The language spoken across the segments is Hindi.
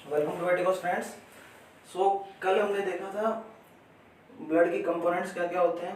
Welcome to Veticos friends. So कल हमने देखा था ब्लड की कंपोनेंट्स क्या क्या होते हैं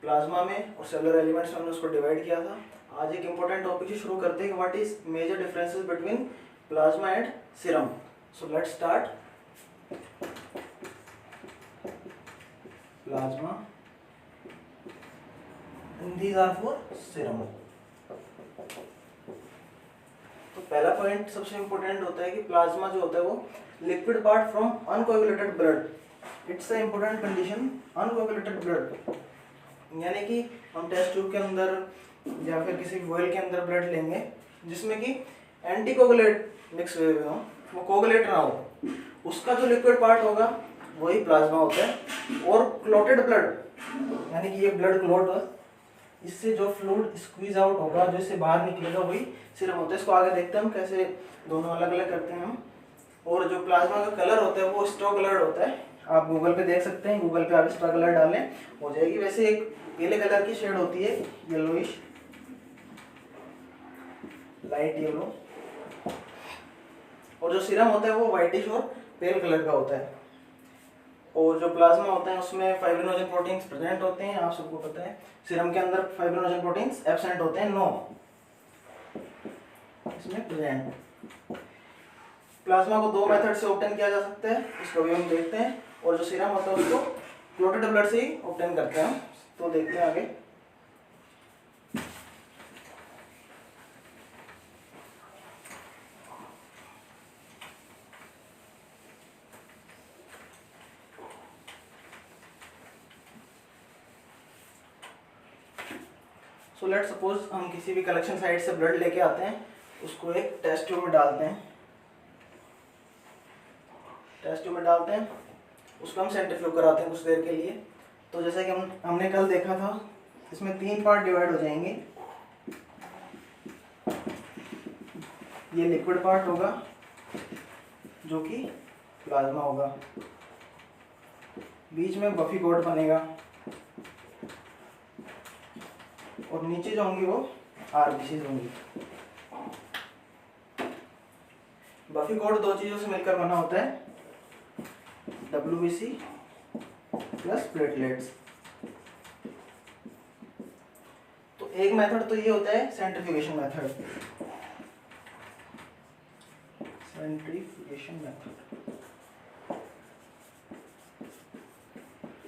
प्लाज्मा में और सेलुलर एलिमेंट्स में, हमने उसको डिवाइड किया था। आज एक इंपॉर्टेंट टॉपिक से शुरू करते हैं कि what is major differences between plasma and serum. So let's start. Plasma and these are for serum. तो पहला पॉइंट सबसे इंपॉर्टेंट होता है कि प्लाज्मा जो होता है वो liquid part from uncoagulated blood. It's a important condition, uncoagulated blood, यानी कि हम टेस्ट ट्यूब के अंदर या फिर किसी वॉयल के अंदर ब्लड लेंगे जिसमें कि एंटीकोगुलेट मिक्स हुए हुए हों, वो कोगुलेट ना हो, उसका जो लिक्विड पार्ट होगा वही प्लाज्मा होता है। और क्लोटेड ब्लड, यानी कि ये ब्लड क्लोट हो, इससे जो फ्लूइड स्क्वीज आउट होगा, जो इससे बाहर निकलेगा, वही सीरम होता है। इसको आगे देखते हैं हम कैसे दोनों अलग अलग करते हैं हम। और जो प्लाज्मा का कलर होता है वो स्ट्रॉ कलर होता है। आप गूगल पे देख सकते हैं, गूगल पे आप स्ट्रॉ कलर डालें हो जाएगी। वैसे एक पीले कलर की शेड होती है, येलोइश, लाइट येलो। और जो सीरम होता है वो व्हाइटिश और पेल कलर का होता है। और जो प्लाज्मा होता है उसमें फाइब्रिनोजन प्रोटीन्स प्रेजेंट होते हैं, आप सबको पता है। सीरम के अंदर फाइब्रिनोजन प्रोटीन्स एब्सेंट होते हैं, नो, इसमें प्रेजेंट। प्लाज्मा को दो मेथड से ऑब्टेन किया जा सकता है, इसको भी हम देखते हैं। और जो सीरम होता है उसको क्लोटेड ब्लड से ही ऑब्टेन करते हैं, तो देखते हैं आगे। सो लेट सपोज हम किसी भी कलेक्शन साइट से ब्लड लेके आते हैं, उसको एक टेस्ट ट्यूब में डालते हैं, टेस्ट ट्यूब में डालते हैं, उसको हम सेंट्रीफ्यूज कराते हैं कुछ देर के लिए। तो जैसे कि हमने कल देखा था, इसमें 3 पार्ट डिवाइड हो जाएंगे। ये लिक्विड पार्ट होगा जो कि प्लाज्मा होगा, बीच में बफी कोट बनेगा, और नीचे जो होंगी वो आरबीसीज होंगी। बफी कोट दो चीजों से मिलकर बना होता है, WBC प्लस प्लेटलेट्स। तो एक मेथड तो ये होता है सेंट्रीफ्यूगेशन मेथड, सेंट्रीफ्यूगेशन मेथड।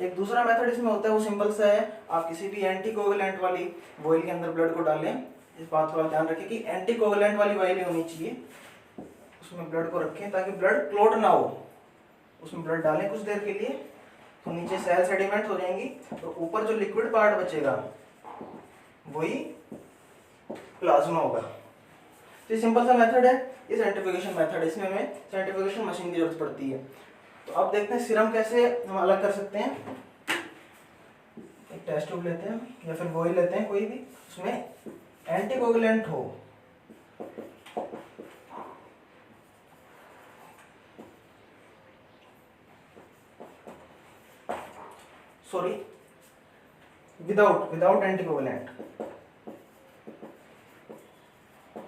एक दूसरा मेथड इसमें होता है, वो सिंपल सा है। आप किसी भी एंटीकोगुलेंट वाली वॉइल के अंदर ब्लड को डालें, इस बात को आप ध्यान रखें कि एंटीकोगुलेंट वाली वॉइल ही होनी चाहिए, उसमें ब्लड को रखें ताकि ब्लड क्लोट ना हो। उसमें ब्लड डालें कुछ देर के लिए, तो नीचे सेल सेडिमेंट हो जाएंगी, और ऊपर जो लिक्विड पार्ट बचेगा वही प्लाज्मा होगा। तो ये सिंपल सा मेथड है, ये सेंट्रीफ्यूगेशन मेथड है। इसमें हमें सेंट्रीफ्यूगेशन मशीन की जरूरत पड़ती है। तो अब देखते हैं सीरम कैसे हम अलग कर सकते हैं। एक टेस्ट ट्यूब लेते हैं या फिर वॉइल लेते हैं कोई भी, उसमें एंटीकोगुलेंट हो, sorry without anticoagulant,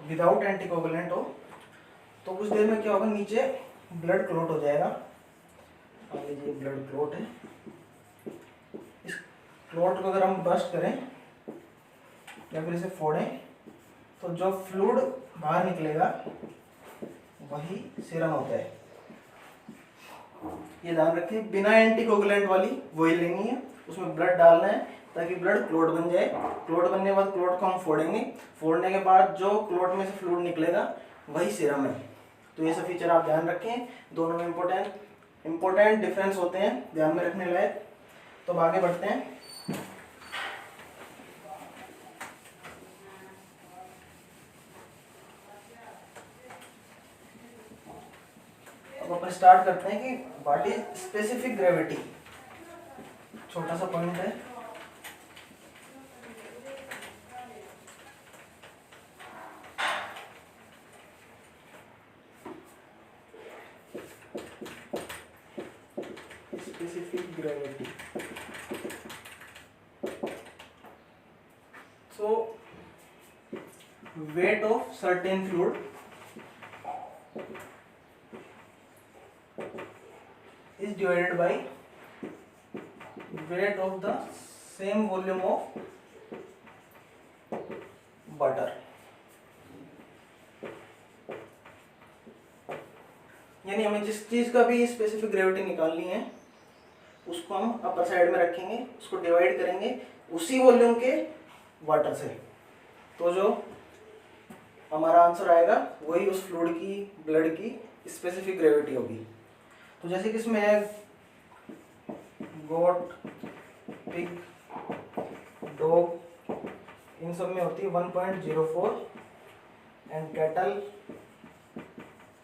without anticoagulant हो, तो कुछ देर में क्या होगा, नीचे ब्लड क्लोट हो जाएगा। मान लीजिए ब्लड क्लोट है, इस क्लोट को अगर हम बस्ट करें या फिर इसे फोड़ें, तो जो फ्लूइड बाहर निकलेगा वही सीरम होता है। ये ध्यान रखें, बिना एंटीकोगुलेंट वाली वही लेनी है, उसमें ब्लड डालना है ताकि ब्लड क्लोट बन जाए। क्लोट बनने के बाद क्लोट को हम फोड़ेंगे, फोड़ने के बाद जो क्लोट में से फ्लूइड निकलेगा वही सीरम है। तो ये सब फीचर आप ध्यान रखें, दोनों में इंपॉर्टेंट डिफरेंस होते हैं, ध्यान में रखने लायक। तो अब आगे बढ़ते हैं। अब अपन स्टार्ट करते हैं कि व्हाट इज स्पेसिफिक ग्रेविटी। छोटा सा पॉइंट है, specific gravity. So weight of certain fluid is divided by weight of the same volume of butter। यानी हमें जिस चीज का भी स्पेसिफिक ग्रेविटी निकालनी है उसको हम अपर साइड में रखेंगे, उसको डिवाइड करेंगे उसी वॉल्यूम के वाटर से, तो जो हमारा आंसर आएगा वही उस फ्लूइड की, ब्लड की स्पेसिफिक ग्रेविटी होगी। तो जैसे कि इसमें है गोट, पिग, डॉग, इन सब में होती है 1.04 and cattle,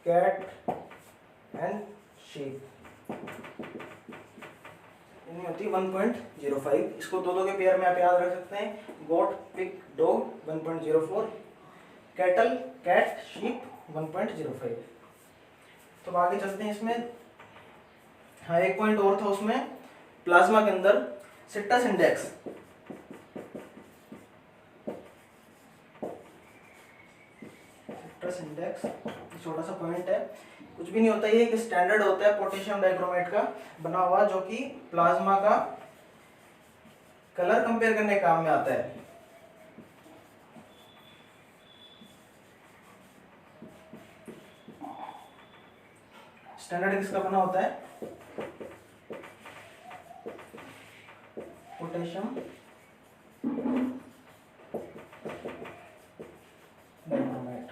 cat and sheep इनमें होती है 1.05। इसको दो के पेयर में आप याद रख सकते हैं, goat, pig, dog 1.04, cattle, cat, sheep 1.05। तो आगे चलते हैं इसमें। हाँ, एक पॉइंट और था उसमें, प्लाज्मा के अंदर सिट्टस इंडेक्स, सिट्टस इंडेक्स छोटा सा पॉइंट है, कुछ भी नहीं होता, ये एक स्टैंडर्ड होता है पोटेशियम डाइक्रोमेट का बना हुआ, जो कि प्लाज्मा का कलर कंपेयर करने के काम में आता है। स्टैंडर्ड किसका बना होता है? Potassium dichromate.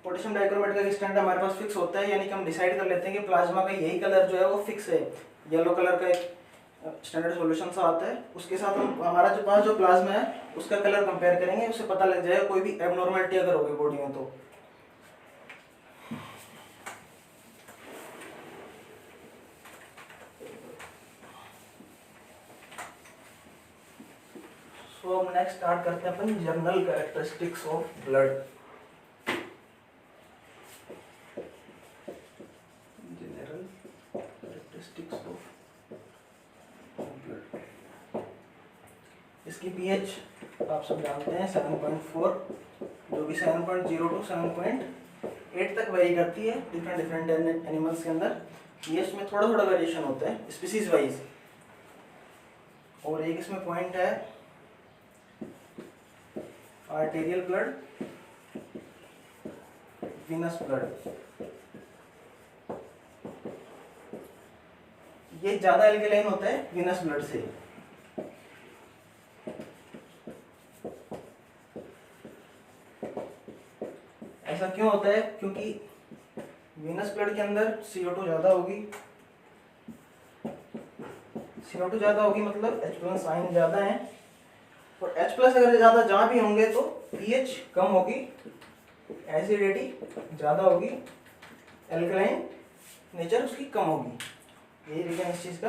पोटेशियम डाइक्रोमेट का स्टैंडर्ड हमारे पास फिक्स होता है, यानी कि हम डिसाइड कर लेते हैं कि प्लाज्मा का यही कलर जो है वो फिक्स है। येलो कलर का एक स्टैंडर्ड सॉल्यूशन सा आता है, उसके साथ हम हमारा जो पास जो प्लाज्मा है उसका कलर कंपेयर करेंगे, उससे पता लग जाएगा कोई भी एबनॉर्मलिटी अगर होगी बॉडी में तो। तो हम नेक्स्ट स्टार्ट करते हैं अपन general characteristics of blood. General characteristics of blood. इसकी पीएच आप सब जानते हैं 7.4, जो भी 7.0 to 7.8 तक वेरी करती है डिफरेंट एनिमल्स के अंदर। पीएच में थोड़ा थोड़ा वेरिएशन होता है स्पीसीज वाइज। और एक इसमें पॉइंट है आर्टेरियल ब्लड, वीनस ब्लड। ये ज्यादा एल्कलाइन होता है वीनस ब्लड से। ऐसा क्यों होता है? क्योंकि वीनस ब्लड के अंदर CO2 ज्यादा होगी, CO2 ज्यादा होगी मतलब H+ आयन ज्यादा है, और H+ अगर ज्यादा जहां भी होंगे तो pH कम होगी, एसिडिटी ज्यादा होगी, एल्कलाइन नेचर उसकी कम होगी। यही रीजन इस चीज का।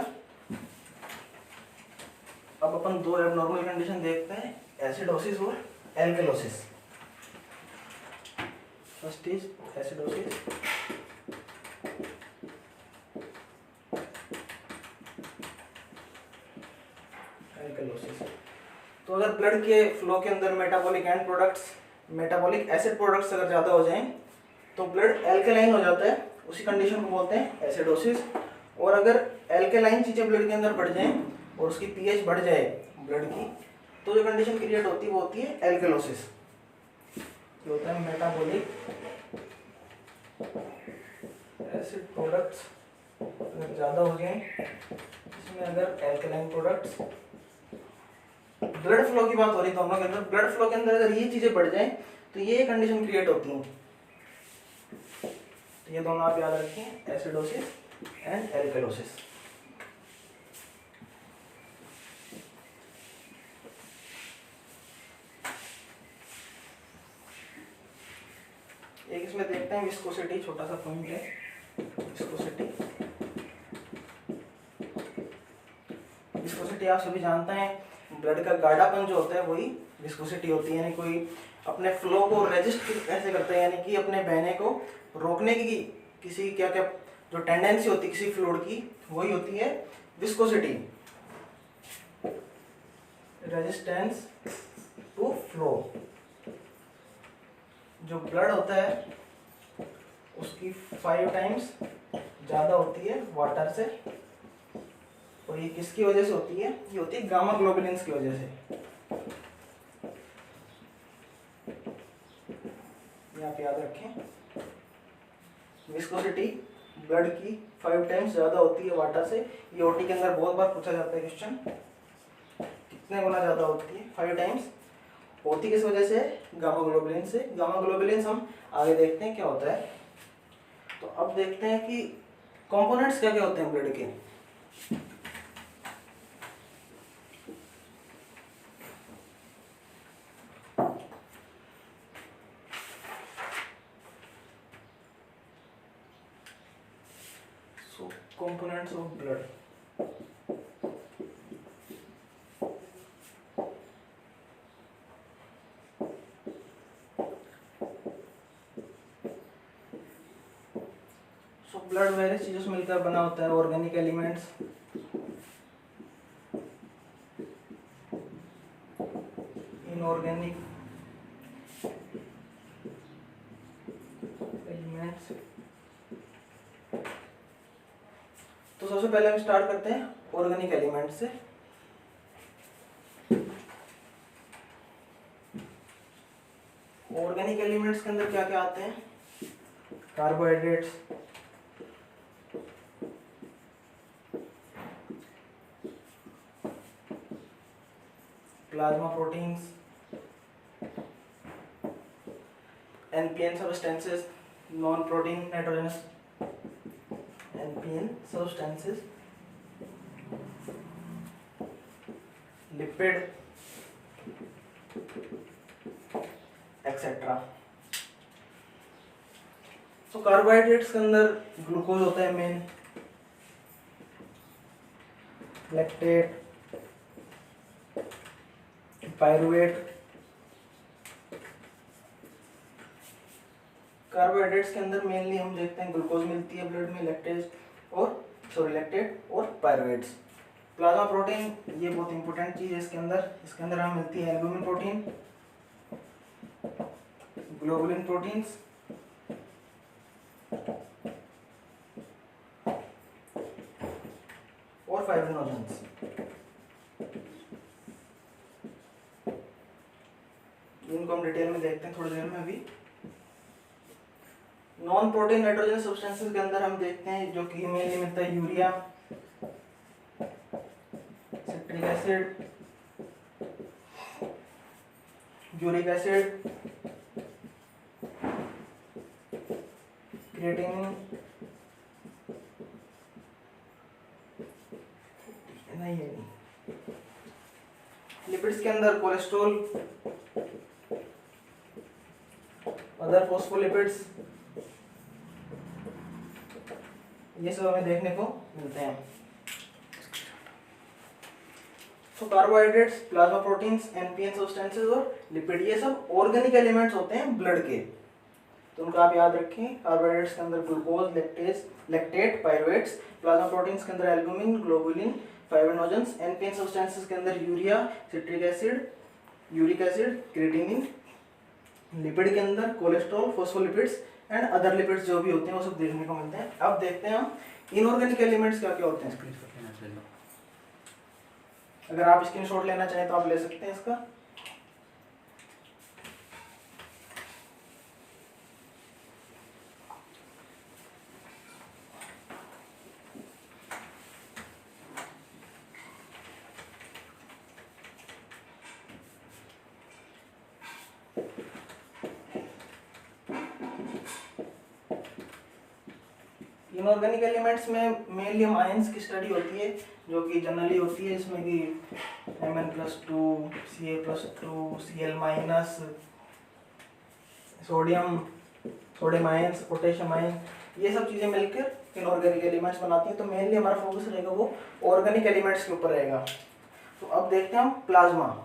अब अपन दो एबनॉर्मल कंडीशन देखते हैं, एसिडोसिस और alkalosis. First is acidosis. Alkalosis. तो अगर ब्लड के फ्लो के अंदर metabolic and products, metabolic acid products अगर ज़्यादा हो जाएं तो ब्लड एल्कलाइन हो जाता है, उसी कंडीशन को बोलते हैं एसिडोसिस। और अगर एल्कलाइन चीज़ें ब्लड के अंदर बढ़ जाएं और उसकी पीएच बढ़ जाए ब्लड की, तो जो कंडीशन क्रिएट होती है वो होती है एल्कलोसिस। जो होता है मेटाबॉलिक एसिड प्रोडक्ट्स अगर ज़्यादा हो जाएं, इसमें अगर एल्कलाइन प्रोडक्ट्स, ब्लड फ्लो की बात हो रही दोनों के अंदर, ब्लड फ्लो के अंदर अगर ये चीजें बढ़ जाएं तो ये कंडीशन क्रिएट होती है। तो ये दोनों आप याद रखें, एसिडोसिस एंड एल्कलोसिस। एक इसमें देखते हैं विस्कोसिटी, छोटा सा पॉइंट है विस्कोसिटी। विस्कोसिटी आप सभी जानते हैं, ब्लड का गाढ़ापन जो होता है वही विस्कोसिटी होती है। यानी कोई अपने फ्लो को रेजिस्ट कैसे करता है, यानी कि अपने बहने को रोकने की किसी क्या क्या जो टेंडेंसी होती है किसी फ्लूइड की, वही होती है विस्कोसिटी, रेजिस्टेंस टू फ्लो। जो ब्लड होता है उसकी 5 टाइम्स ज़्यादा होती है वाटर से, और ये किसकी वजह से होती है? ये होती है गामा ग्लोबुलिन्स की वजह से। ये आप याद रखें, विस्कोसिटी ब्लड की 5 टाइम्स ज़्यादा होती है वाटर से। ये ओटी के अंदर बहुत बार पूछा जाता है क्वेश्चन, कितने गुना ज़्यादा होती है? 5 टाइम्स। होती किस वजह से? गामा ग्लोबुलिन से। गामा ग्लोबुलिन हम आगे देखते हैं क्या होता है। तो अब देखते हैं कि कंपोनेंट्स क्या क्या होते हैं ब्लड के। So components of blood, blood various चीजों से मिलकर बना होता है। Organic elements, inorganic elements. तो सबसे पहले हम स्टार्ट करते हैं ऑर्गेनिक एलिमेंट से। ऑर्गेनिक एलिमेंट्स के अंदर क्या क्या आते हैं? Carbohydrates, plasma proteins, NPN substances, non protein nitrogenous NPN substances, lipid etcetera. तो कार्बोहाइड्रेट्स के अंदर ग्लूकोज होता है मेन, लैक्टेट, पायरुवेट। कार्बोहाइड्रेट्स के अंदर मेनली हम देखते हैं ग्लूकोज मिलती है ब्लड में, लैक्टेट और पायरुवेट्स। प्लाज्मा प्रोटीन, ये बहुत इंपॉर्टेंट चीज है इसके अंदर हमें मिलती है एल्बुमिन प्रोटीन, ग्लोबुलिन प्रोटीन्स, और फाइब्रिनोजेंस। इनको हम डिटेल में देखते हैं थोड़ी देर में। अभी नॉन प्रोटीन नाइट्रोजन सब्सटेंसेस के अंदर हम देखते हैं जो कि मेनली मिलता है urea, citric acid, uric acid, creatinine, नहीं, लिपिड्स के अंदर कोलेस्ट्रॉल, अदर फॉस्फोलिपिड्स, ये सब हमें देखने को मिलते हैं। तो carbohydrates, plasma proteins, NPN substances और लिपिड, ये सब ऑर्गेनिक एलिमेंट्स होते हैं ब्लड के। तो उनका आप याद रखें। कार्बोहाइड्रेट्स के अंदर glucose, lactate, pyruvates, plasma proteins के अंदर एल्बुमिन, ग्लोबुलिन, फाइब्रिनोजेंस, एनपीएन सब्सटेंसेस के अंदर urea, citric acid, uric acid, creatinine, lipid के अंदर cholesterol, phospholipids and other lipids जो भी होते हैं वो सब देखने को मिलते हैं। अब देखते हैं हम इनऑर्गेनिक एलिमेंट्स क्या क्या होते हैं। अगर आप स्क्रीनशॉट लेना चाहें तो आप ले सकते हैं इसका। इनऑर्गेनिक एलिमेंट्स में मेनली हम आयंस की स्टडी होती है जो कि जनरली होती है इसमें कि Mn+2, Ca+2, Cl-, sodium ions, potassium ion, ये सब चीज़ें मिलकर इनऑर्गेनिक एलिमेंट्स बनाती हैं। तो मेनली हमारा फोकस रहेगा वो ऑर्गेनिक एलिमेंट्स के ऊपर रहेगा। तो अब देखते हैं हम प्लाज्मा।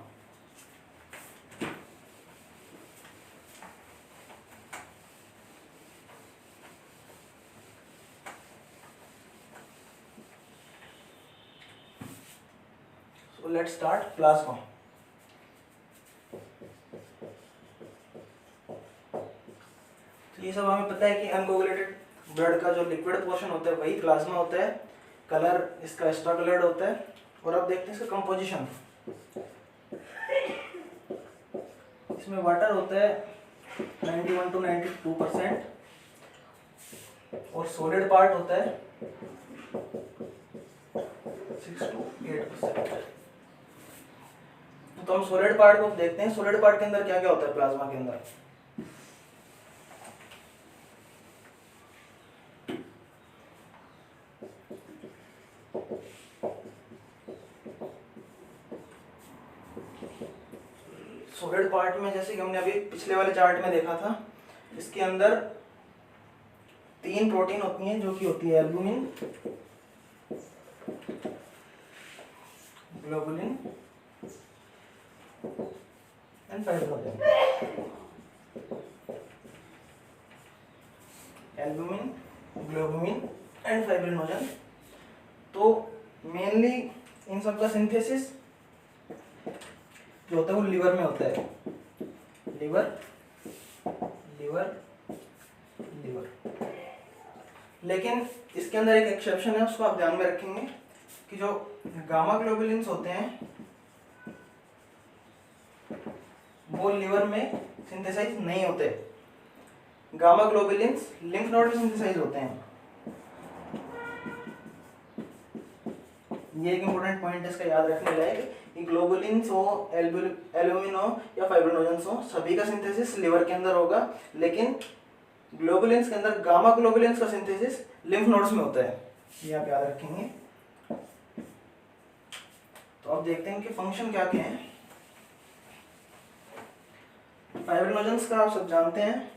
Let's start plasma. तो ये सब हमें पता है कि अनकोगुलेटेड ब्लड का जो लिक्विड पोर्शन होता है वही प्लाज्मा होता है, कलर इसका एक्स्ट्रा कलर्ड होता है। और अब देखते हैं इसका कंपोजिशन। इसमें वाटर होता है 91 to 92% और सॉलिड पार्ट होता है 6 to 8%। तो हम सॉलिड पार्ट को देखते हैं, सॉलिड पार्ट के अंदर क्या क्या होता है प्लाज्मा के अंदर। सॉलिड पार्ट में जैसे कि हमने अभी पिछले वाले चार्ट में देखा था, इसके अंदर 3 प्रोटीन होती हैं, जो कि होती है albumin, globulin and fibrinogen. Albumin, globulin and fibrinogen. तो मेनली इन सब का सिंथेसिस जो होता है वो लिवर में होता है। Liver liver liver. लेकिन इसके अंदर एक एक्सेप्शन है, उसको आप ध्यान में रखेंगे कि जो गामा ग्लोबुलिन्स होते हैं वो लिवर में सिंथेसाइज नहीं होते। गामा ग्लोबुलिन्स लिम्फ नोड में सिंथेसाइज होते हैं। ये एक इंपॉर्टेंट पॉइंट इसका याद रखने लायक कि ग्लोबुलिन्स हो, एल्बुमिन हो या फाइब्रिनोजेंस हो, सभी का सिंथेसिस लिवर के अंदर होगा। लेकिन ग्लोबुलिन्स के अंदर गामा ग्लोबुलिन्स का सिंथेसिस लिम्फ नोड्स में होता है, ये आप याद रखेंगे। तो अब देखते हैं कि फंक्शन क्या क्या है। फाइब्रिनोजेंस का आप सब जानते हैं,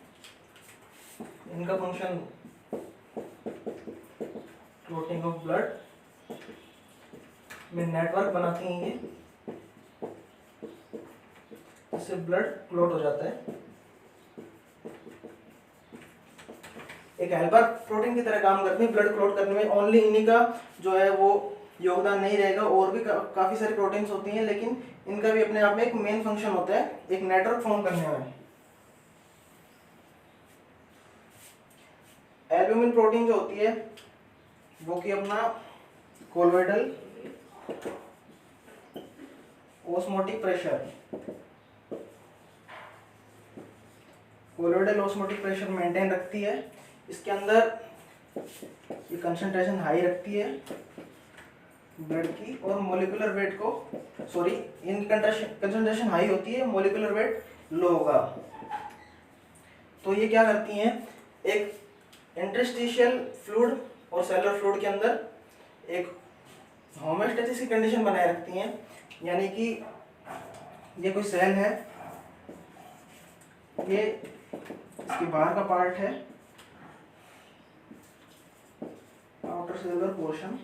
इनका फंक्शन क्लोटिंग ऑफ ब्लड में नेटवर्क बनाती हैं ये, इससे ब्लड क्लोट हो जाता है। एक हेल्पर प्रोटीन की तरह काम करती है ब्लड क्लोट करने में। ओनली इन्हीं का जो है वो योगदान नहीं रहेगा, और भी काफी सारी प्रोटीन्स होती हैं, लेकिन इनका भी अपने आप में एक मेन फंक्शन होता है, एक नेटवर्क फॉर्म करने में। एल्बुमिन प्रोटीन जो होती है वो कि अपना colloidal osmotic pressure, colloidal osmotic pressure maintain रखती है। इसके अंदर ये कंसंट्रेशन हाई रखती है ब्लड की, और मोलिकुलर वेट को, सॉरी, इनकी कंसंट्रेशन हाई होती है, मोलिकुलर वेट लो होगा। तो ये क्या करती हैं, एक इंटरस्टिशियल फ्लूइड और सेलुलर फ्लूइड के अंदर एक होमोस्टेसिस की कंडीशन बनाए रखती हैं। यानी कि ये कोई सेल है, ये इसके बाहर का पार्ट है, आउटर सेलुलर पोर्शन।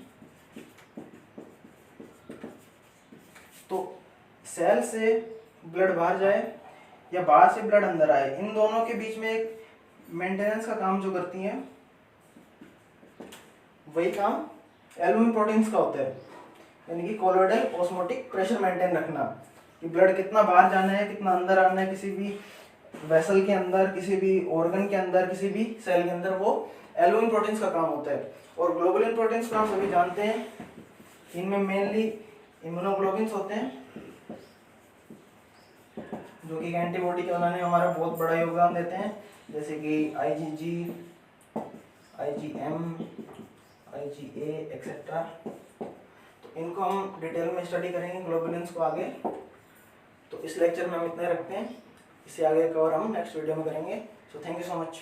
तो सेल से ब्लड बाहर जाए या बाहर से ब्लड अंदर आए, इन दोनों के बीच में एक मेंटेनेंस का काम जो करती हैं, वही काम एल्बुमिन प्रोटीन्स का होता है। यानी कि कोलोइडल ऑस्मोटिक प्रेशर मेंटेन रखना, कि ब्लड कितना बाहर जाना है, कितना अंदर आना है, किसी भी वेसल के अंदर, किसी भी ऑर्गन के अंदर, किसी भी सेल के अंदर, वो एल्बुमिन प्रोटीन्स का काम होता है। और ग्लोबुलिन प्रोटीन्स को हम सभी जानते हैं, इनमें मेनली इम्यूनोग्लोबिन्स होते हैं, जो कि एंटीबॉडी के बनाने में हमारा बहुत बड़ा योगदान देते हैं, जैसे कि IgG, IgM, IgA एक्सेट्रा। तो इनको हम डिटेल में स्टडी करेंगे ग्लोबुलिन्स को आगे। तो इस लेक्चर में हम इतना रखते हैं, इससे आगे कवर हम नेक्स्ट वीडियो में करेंगे। So thank you so much.